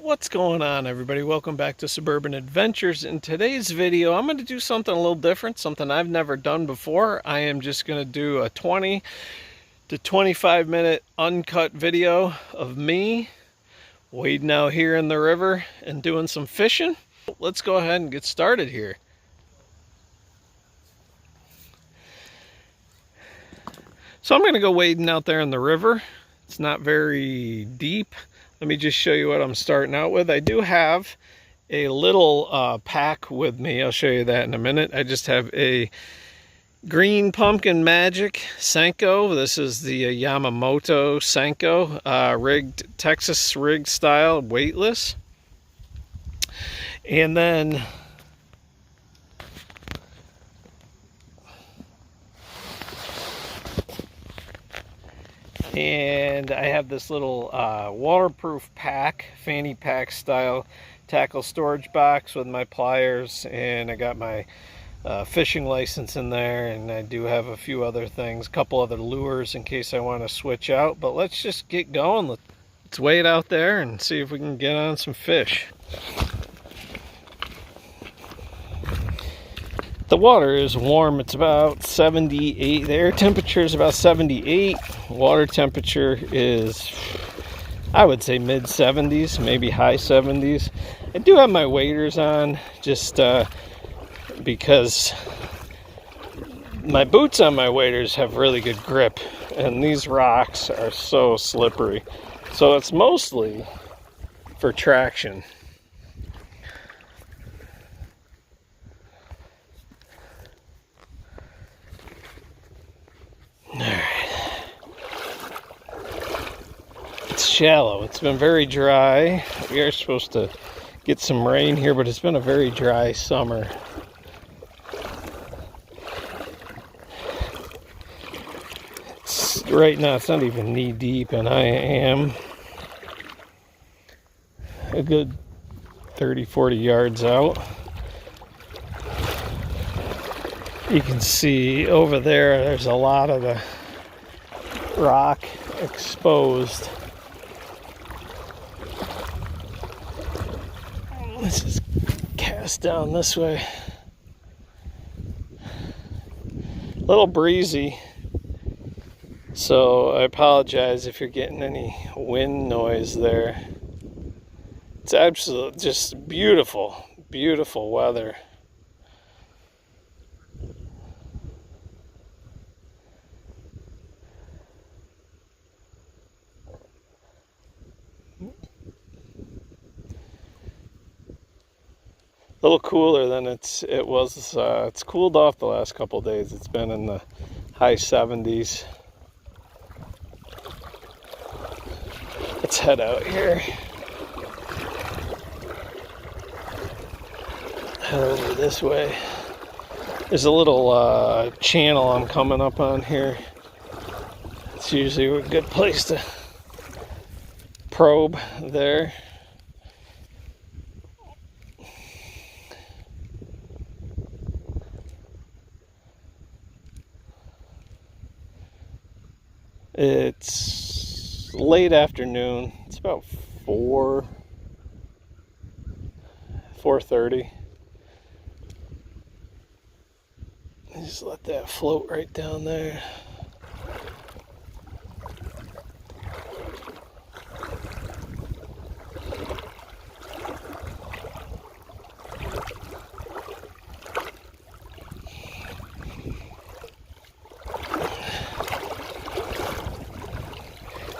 What's going on, everybody? Welcome back to Suburban Adventures. In today's video, I'm going to do something a little different, something I've never done before. I am just going to do a 20 to 25 minute uncut video of me wading out here in the river and doing some fishing. Let's go ahead and get started here. So I'm going to go wading out there in the river. It's not very deep. Let me just show you what I'm starting out with. I do have a little pack with me. I'll show you that in a minute. I just have a Green Pumpkin Magic Senko. This is the Yamamoto Senko, rigged, Texas rig style, weightless. And then I have this little waterproof pack, fanny pack style tackle storage box with my pliers, and I got my fishing license in there, and I do have a few other things, a couple other lures in case I want to switch out. But let's just get going. Let's wade out there and see if we can get on some fish. The water is warm. It's about 78. The air temperature is about 78. Water temperature is, I would say, mid 70s, maybe high 70s. I do have my waders on just because my boots on my waders have really good grip, and these rocks are so slippery. So it's mostly for traction. It's shallow. It's been very dry. We are supposed to get some rain here, but it's been a very dry summer. Right now it's not even knee deep, and I am a good 30-40 yards out. You can see over there, there's a lot of the rock exposed. Let's just cast down this way. A little breezy, so I apologize if you're getting any wind noise there. It's absolutely just beautiful, beautiful weather. A little cooler than it was. It's cooled off the last couple days. It's been in the high 70s. Let's head out here. Head over this way. There's a little channel I'm coming up on here. It's usually a good place to probe there. It's late afternoon. It's about 4:30. Just let that float right down there.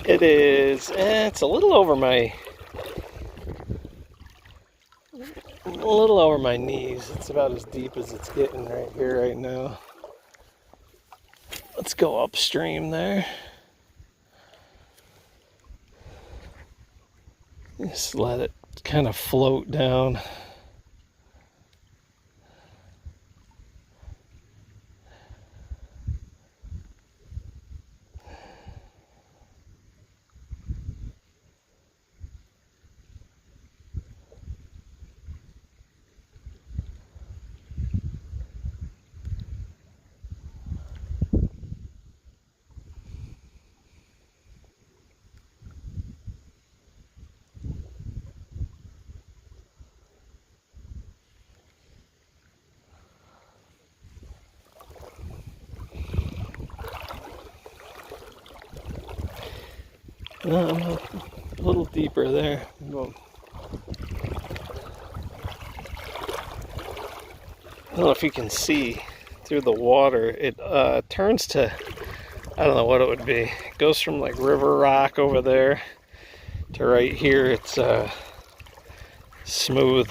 It is, it's a little over my knees. It's about as deep as it's getting right here, right now. Let's go upstream there. Just let it kind of float down. I'm a little deeper there. Boom. I don't know if you can see through the water. It turns to, I don't know what it would be. It goes from like river rock over there to right here. It's smooth.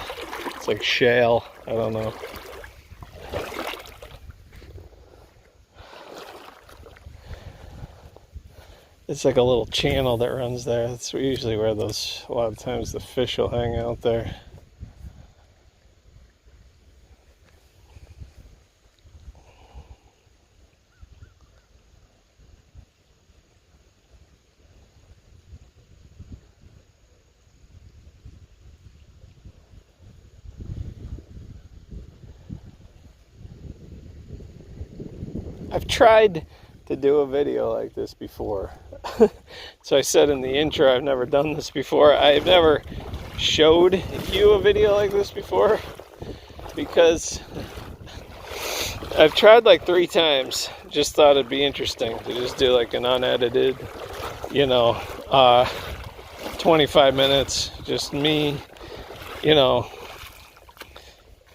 It's like shale. I don't know. It's like a little channel that runs there. That's usually where those, a lot of times the fish will hang out there. I've tried to do a video like this before. So I said in the intro, I've never done this before. I've never showed you a video like this before because I've tried like 3 times. Just thought it'd be interesting to just do like an unedited, 25 minutes, just me,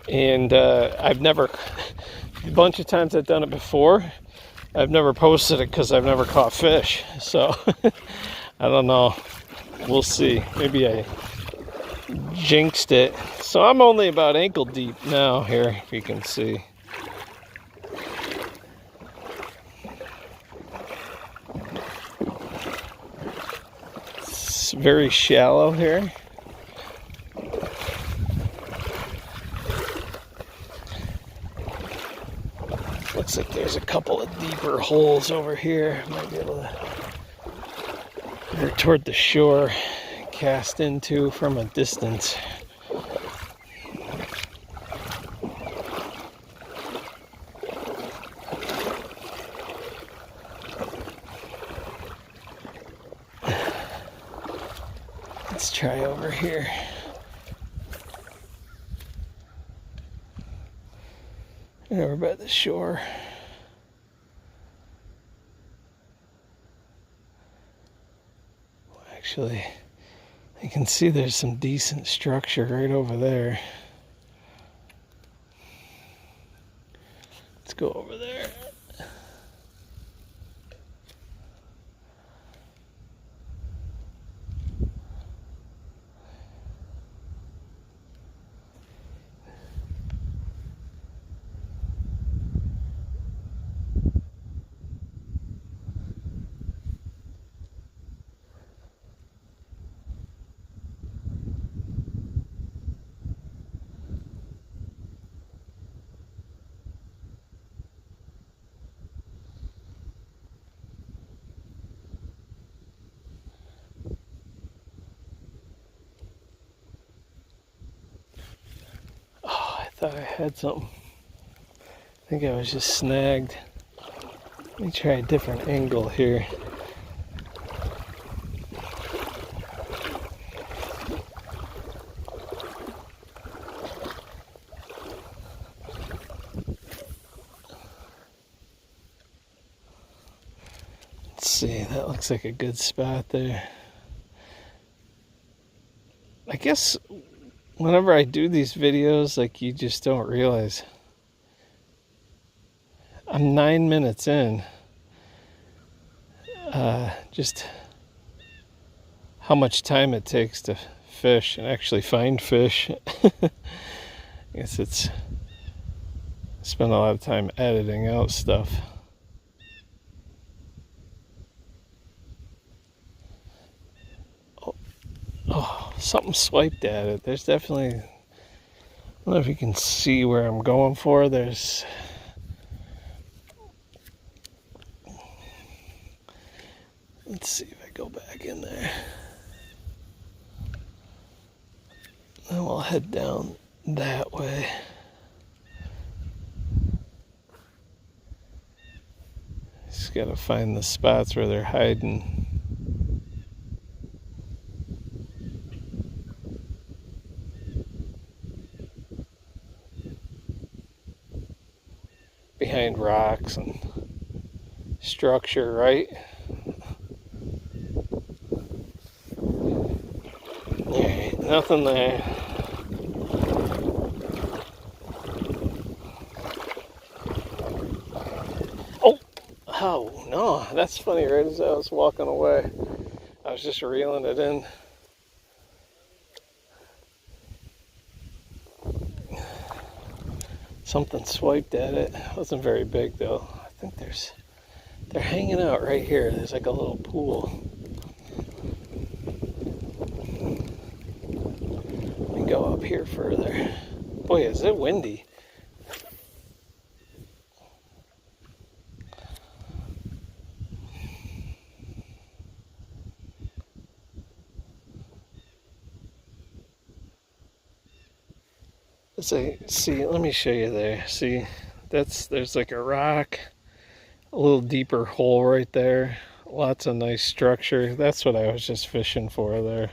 and I've never, a bunch of times I've done it before. I've never posted it because I've never caught fish. So I don't know. We'll see. Maybe I jinxed it. So I'm only about ankle deep now here, if you can see. It's very shallow here. Looks like there's a couple of deeper holes over here. Might be able to, or toward the shore, cast into from a distance. Let's try over here. Over by the shore. Actually, I can see there's some decent structure right over there. Let's go over there. Thought I had something. I think I was just snagged. Let me try a different angle here. Let's see, that looks like a good spot there. I guess whenever I do these videos, like, you just don't realize I'm 9 minutes in. Just how much time it takes to fish and actually find fish. I guess it's, I spend a lot of time editing out stuff. Oh, something swiped at it. There's definitely, I don't know if you can see where I'm going for. There's, let's see if I go back in there. And we'll head down that way. Just gotta find the spots where they're hiding. Behind rocks and structure, right? Nothing there. Oh, no, that's funny. Right as I was walking away, I was just reeling it in. Something swiped at it. It wasn't very big, though. I think they're hanging out right here. There's like a little pool. Let me go up here further. Boy, is it windy. See, let me show you there. See, there's like a rock, a little deeper hole right there. Lots of nice structure. That's what I was just fishing for there.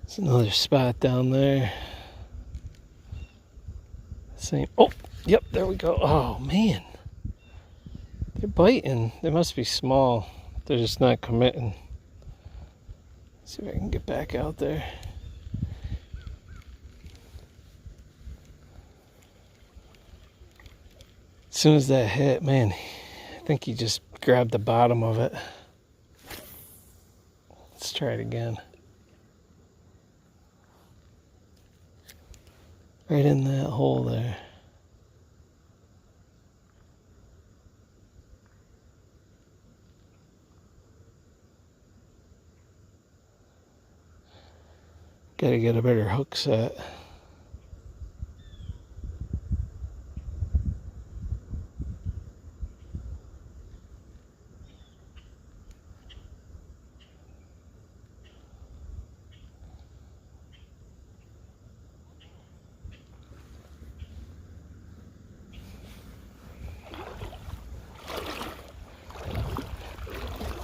There's another spot down there. Same. Oh, yep, there we go. Oh, man. They're biting. They must be small. They're just not committing. Let's see if I can get back out there. As soon as that hit, man, I think he just grabbed the bottom of it. Let's try it again. Right in that hole there. Gotta get a better hook set.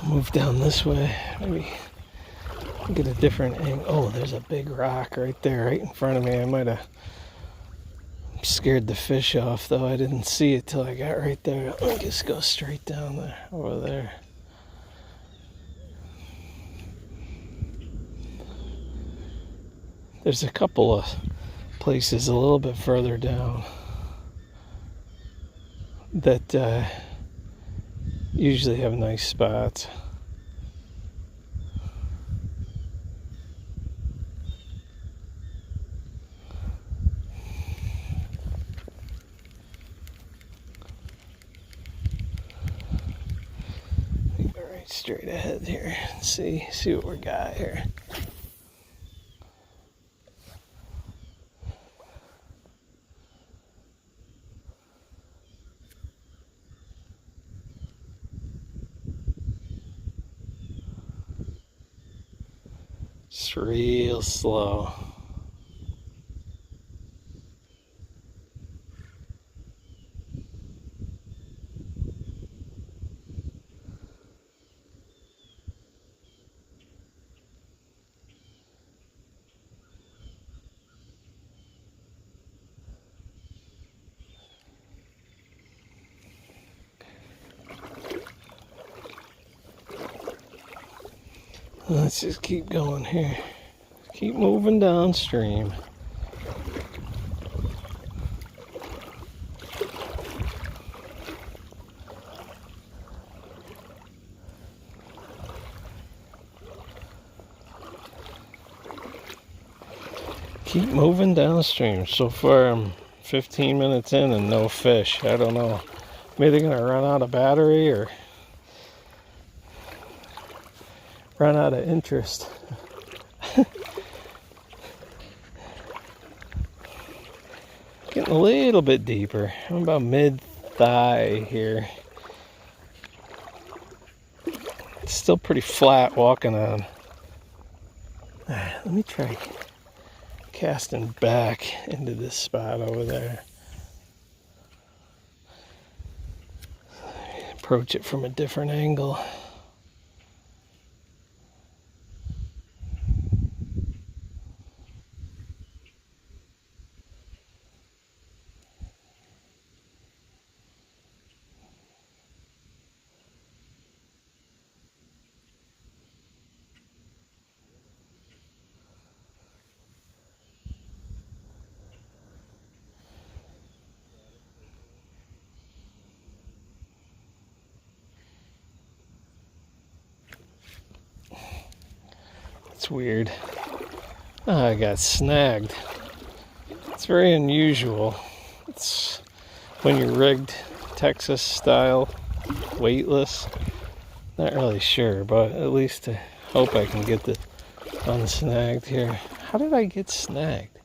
Move down this way, maybe get a different angle. Oh, there's a big rock right there, right in front of me. I might have scared the fish off, though. I didn't see it till I got right there. Let me just go straight down there, over there. There's a couple of places a little bit further down that usually have nice spots. Go right straight ahead here and see what we got here. It's real slow. Let's just keep going here. Keep moving downstream. Keep moving downstream. So far I'm 15 minutes in and no fish. I don't know. Maybe they're gonna run out of battery or run out of interest. Getting a little bit deeper. I'm about mid-thigh here. It's still pretty flat walking on. Alright, let me try casting back into this spot over there. approach it from a different angle. It's weird. Oh, I got snagged. It's very unusual. It's when you're rigged Texas style, weightless. Not really sure, but at least I hope I can get the unsnagged here. How did I get snagged?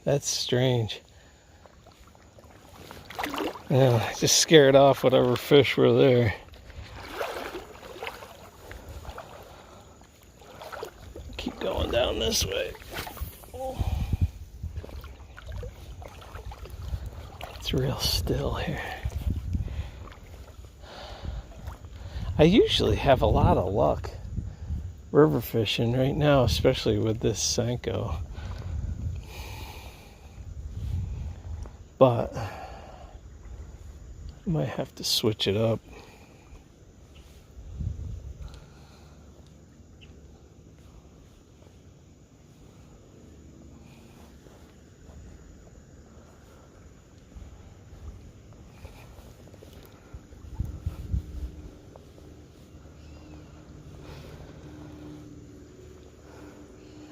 That's strange. Yeah, I just scared off whatever fish were there. Keep going down this way. It's real still here. I usually have a lot of luck river fishing right now, especially with this Senko. But might have to switch it up.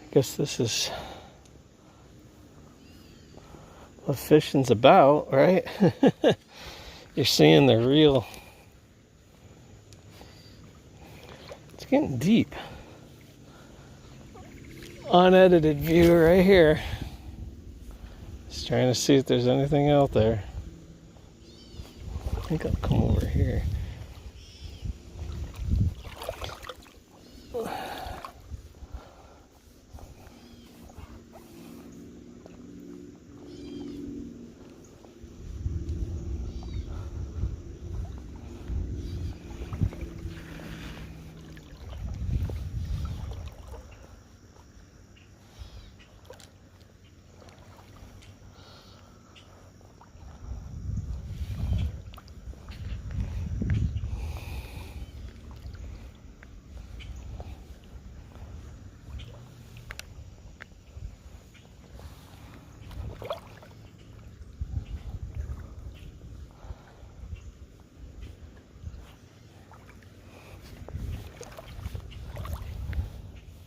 I guess this is what fishing's about, right? You're seeing the real. It's getting deep. Unedited view right here. Just trying to see if there's anything out there. I think I'll come over here.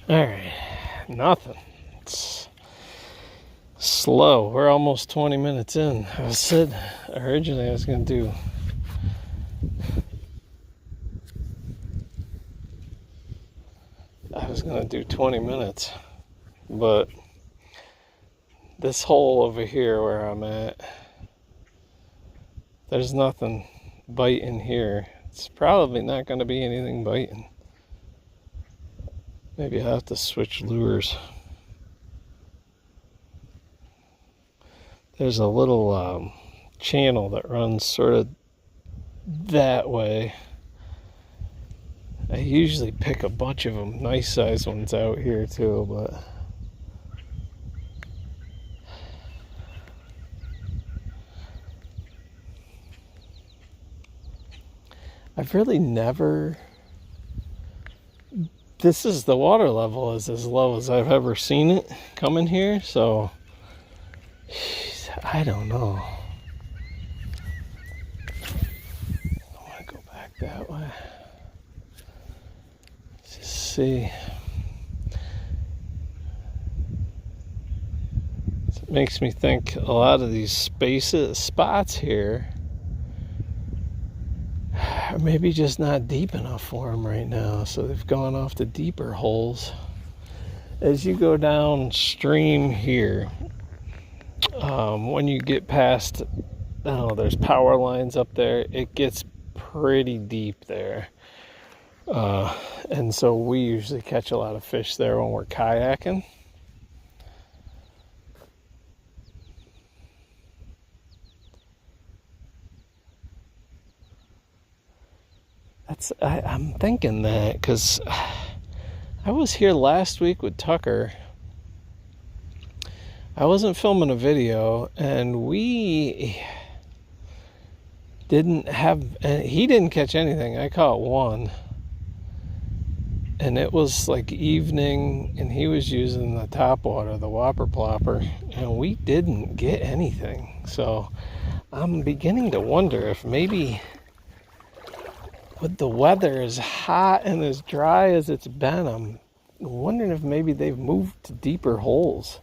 Alright, nothing. It's slow. We're almost 20 minutes in. I said originally I was going to do I was going to do 20 minutes, but this hole over here where I'm at, there's nothing biting here. It's probably not going to be anything biting. Maybe I'll have to switch lures. There's a little channel that runs sort of that way. I usually pick a bunch of them, nice sized ones out here too, but I've really never. This is the water level is as low as I've ever seen it coming here, so I don't know. I want to go back that way. Let's just see. It makes me think a lot of these spots here are maybe just not deep enough for them right now, so they've gone off the deeper holes. As you go downstream here, when you get past, there's power lines up there, it gets pretty deep there. And so we usually catch a lot of fish there when we're kayaking. I'm thinking that because I was here last week with Tucker. I wasn't filming a video, and we didn't have, he didn't catch anything. I caught one, and it was like evening, and he was using the topwater, the whopper plopper, and we didn't get anything. So I'm beginning to wonder if maybe with the weather as hot and as dry as it's been, I'm wondering if maybe they've moved to deeper holes.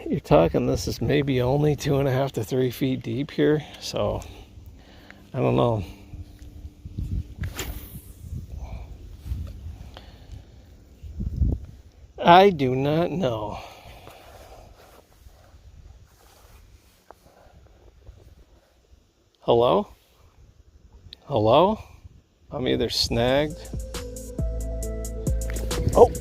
You're talking this is maybe only 2.5 to 3 feet deep here, so I don't know. I do not know. Hello? Hello? I'm either snagged. Oh!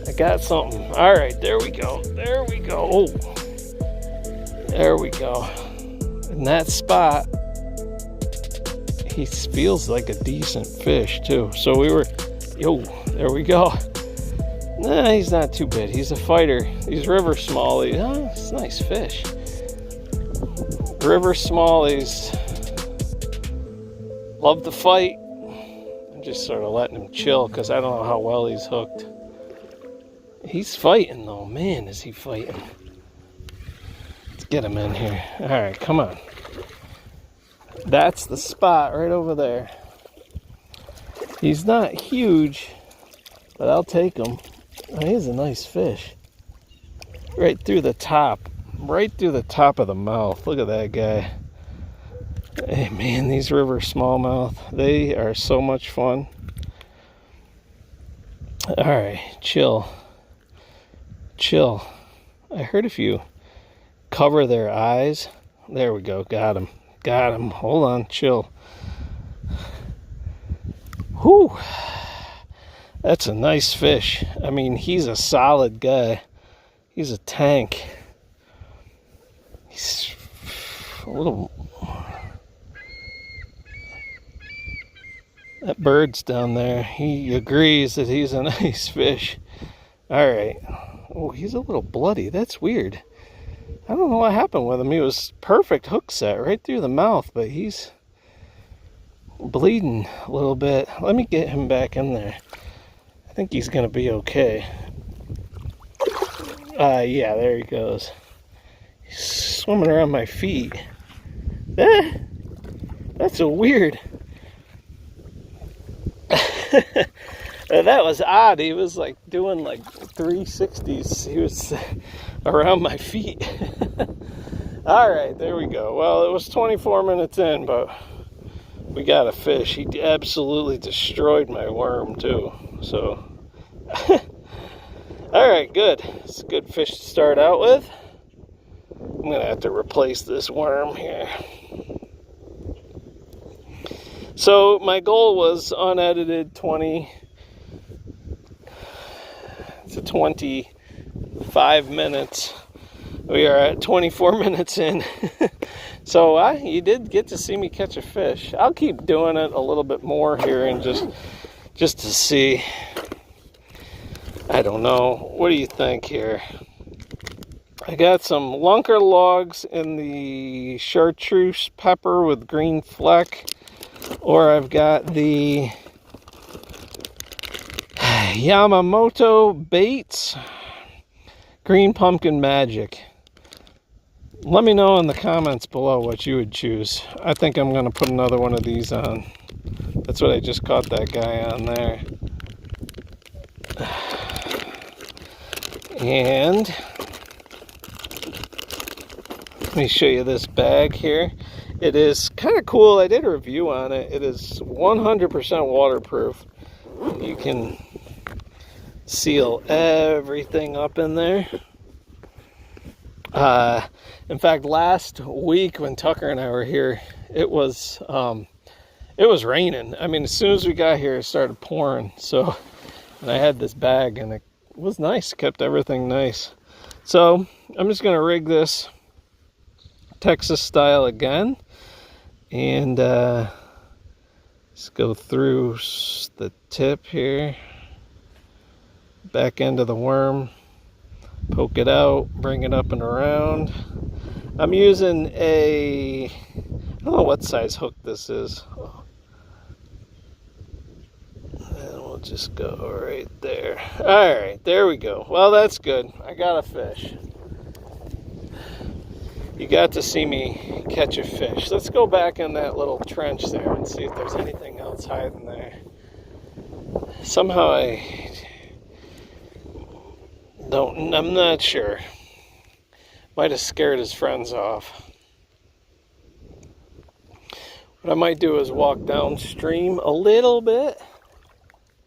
I got something. Alright, there we go. There we go. Oh! There we go. In that spot, he feels like a decent fish, too. So we were... Yo! There we go. Nah, he's not too big. He's a fighter. These river smallies. Oh, it's a nice fish. River smallies love to fight. I'm just sort of letting him chill because I don't know how well he's hooked. He's fighting though. Man, is he fighting. Let's get him in here. Alright, come on. That's the spot right over there. He's not huge, but I'll take him. Oh, he's a nice fish. Right through the top. Right through the top of the mouth. Look at that guy. Hey man, these river smallmouth, they are so much fun. Alright, chill. Chill. I heard if you cover their eyes. There we go, got him. Got him. Hold on, chill. Whew. That's a nice fish. I mean, he's a solid guy. He's a tank. He's a little... That bird's down there. He agrees that he's a nice fish. Alright. Oh, he's a little bloody. That's weird. I don't know what happened with him. He was perfect hook set right through the mouth, but he's bleeding a little bit. Let me get him back in there. I think he's going to be okay. Yeah, there he goes. He's swimming around my feet. That's a weird... That was odd. He was like doing like 360s. He was around my feet. Alright, there we go. Well, it was 24 minutes in, but we got a fish. He absolutely destroyed my worm too. So, alright, good. It's a good fish to start out with. I'm going to have to replace this worm here. So my goal was unedited 20 to 25 minutes. We are at 24 minutes in. So you did get to see me catch a fish. I'll keep doing it a little bit more here and just to see. I don't know. What do you think here? I got some lunker logs in the chartreuse pepper with green fleck. Or I've got the Yamamoto baits, green pumpkin magic. Let me know in the comments below what you would choose. I think I'm going to put another one of these on. That's what I just caught that guy on there. And let me show you this bag here. It is kind of cool. I did a review on it. It is 100% waterproof. You can seal everything up in there. In fact, last week when Tucker and I were here, it was it was raining. I mean, as soon as we got here, it started pouring. So, and I had this bag, and it was nice. Kept everything nice. So I'm just gonna rig this Texas style again, and just go through the tip here, back end of the worm, poke it out, bring it up and around. I'm using I don't know what size hook this is. And we'll just go right there. All right, there we go. Well, that's good. I got a fish. You got to see me catch a fish. Let's go back in that little trench there and see if there's anything else hiding there. Somehow I'm not sure. Might have scared his friends off. What I might do is walk downstream a little bit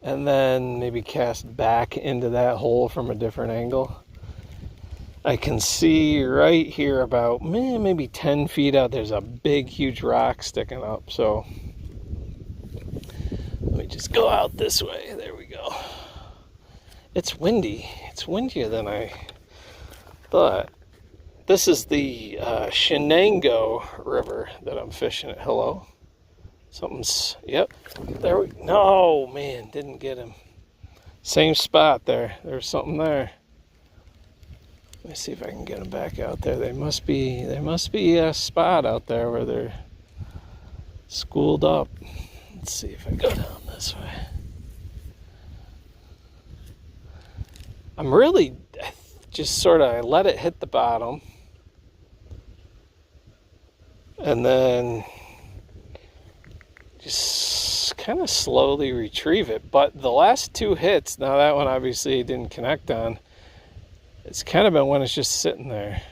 and then maybe cast back into that hole from a different angle. I can see right here about maybe 10 feet out, there's a big, huge rock sticking up. So let me just go out this way. There we go. It's windy. It's windier than I thought. This is the Shenango River that I'm fishing at. Hello. Something's, yep. There we, no, man, didn't get him. Same spot there. There's something there. Let me see if I can get them back out there. There must be a spot out there where they're schooled up. Let's see if I go down this way. I'm really just sort of, I let it hit the bottom and then just kind of slowly retrieve it. But the last two hits, now that one obviously didn't connect on, it's kind of been when it's just sitting there.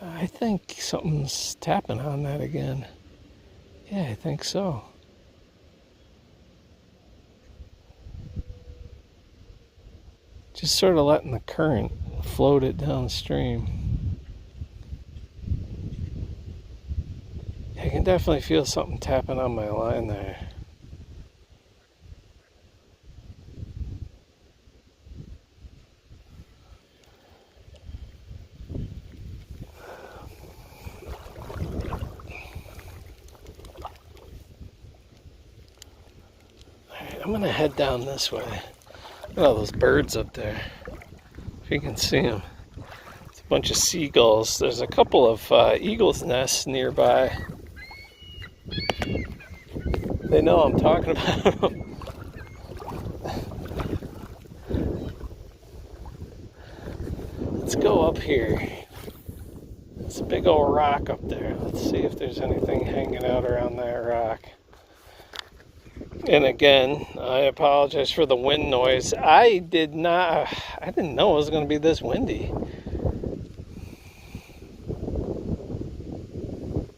I think something's tapping on that again. Yeah, I think so. Just sort of letting the current float it downstream. I can definitely feel something tapping on my line there. I'm gonna head down this way. Look at all those birds up there. If you can see them. It's a bunch of seagulls. There's a couple of eagles' nests nearby. They know I'm talking about them. Let's go up here. It's a big old rock up there. Let's see if there's anything hanging out around that rock. And again, I apologize for the wind noise. I didn't know it was going to be this windy.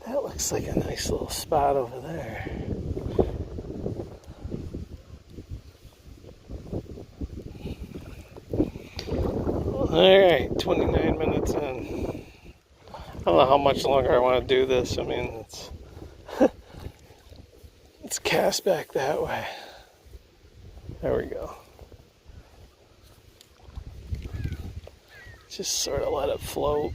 That looks like a nice little spot over there. Alright, 29 minutes in. I don't know how much longer I want to do this. I mean, let's cast back that way. There we go. Just sort of let it float.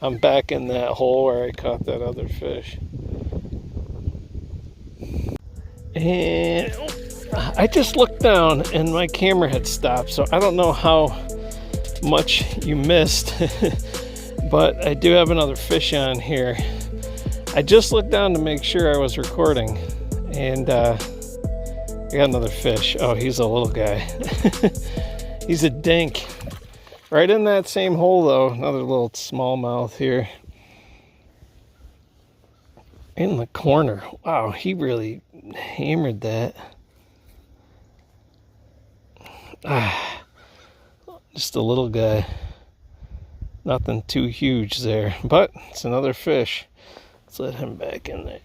I'm back in that hole where I caught that other fish. And I just looked down and my camera had stopped, so I don't know how much you missed. But I do have another fish on here. I just looked down to make sure I was recording, and I got another fish. Oh, he's a little guy. He's a dink. Right in that same hole, though, another little smallmouth here. In the corner. Wow, he really hammered that. Just a little guy. Nothing too huge there, but it's another fish. Let's let him back in there.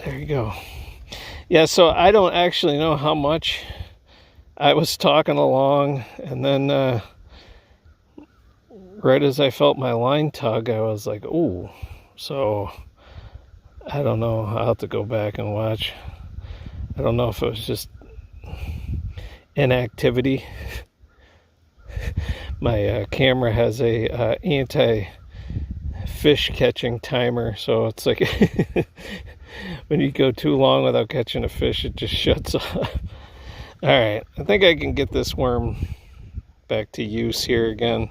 There you go. Yeah, so I don't actually know how much. I was talking along, and then right as I felt my line tug, I was like, ooh. So I don't know. I'll have to go back and watch. I don't know if it was just inactivity. My camera has a anti-fish catching timer, so it's like when you go too long without catching a fish, it just shuts off. All right, I think I can get this worm back to use here again.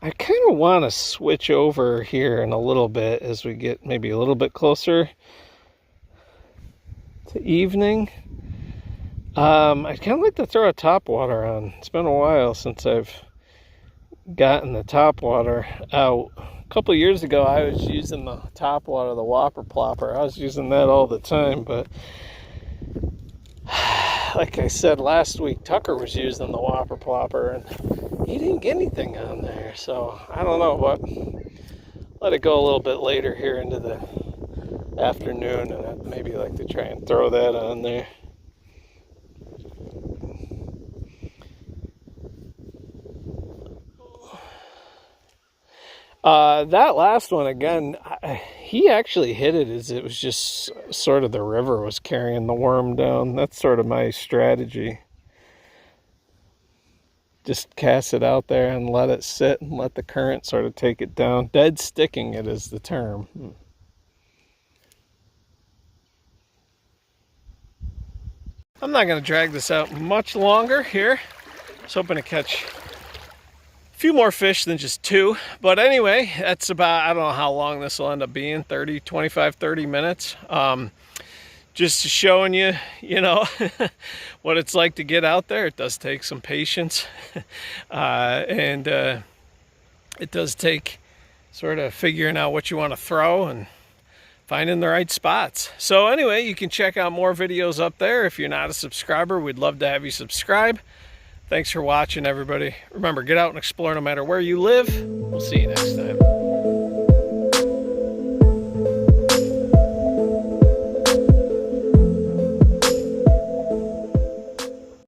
I kind of want to switch over here in a little bit as we get maybe a little bit closer to evening. I'd kind of like to throw a topwater on. It's been a while since I've gotten the topwater out. A couple of years ago, I was using the topwater, the whopper plopper. I was using that all the time, but like I said last week, Tucker was using the whopper plopper and he didn't get anything on there. So I don't know, but let it go a little bit later here into the afternoon, and I'd maybe like to try and throw that on there. That last one, again, he actually hit it as it was just sort of the river was carrying the worm down. That's sort of my strategy. Just cast it out there and let it sit and let the current sort of take it down. Dead sticking it is the term. I'm not going to drag this out much longer here. I was hoping to catch few more fish than just 2, but anyway, that's about, I don't know how long this will end up being, 25-30 minutes. Just showing you, you know, what it's like to get out there. It does take some patience, and it does take sort of figuring out what you want to throw and finding the right spots. So anyway, you can check out more videos up there. If you're not a subscriber, we'd love to have you subscribe. Thanks for watching, everybody. Remember, get out and explore no matter where you live. We'll see you next time.